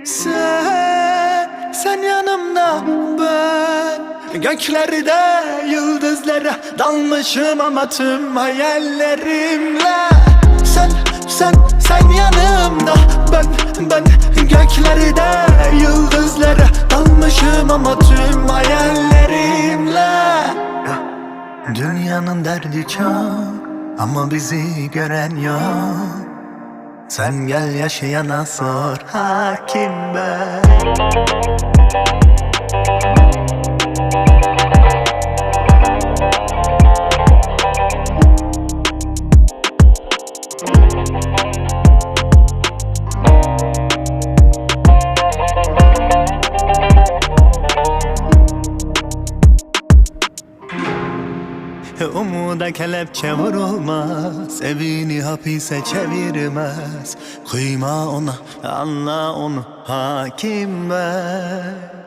Sen yanımda, ben göklerde yıldızlara dalmışım ama tüm hayallerimle. Sen yanımda, ben göklerde yıldızlara dalmışım ama tüm hayallerimle. Dünyanın derdi çok ama bizi gören yok. Sen gel yaşayana sor, hakim ben. Umuda kelepçe vurulmaz, evini hapise çevirmez. Kıyma ona, anla onu, hakim ben.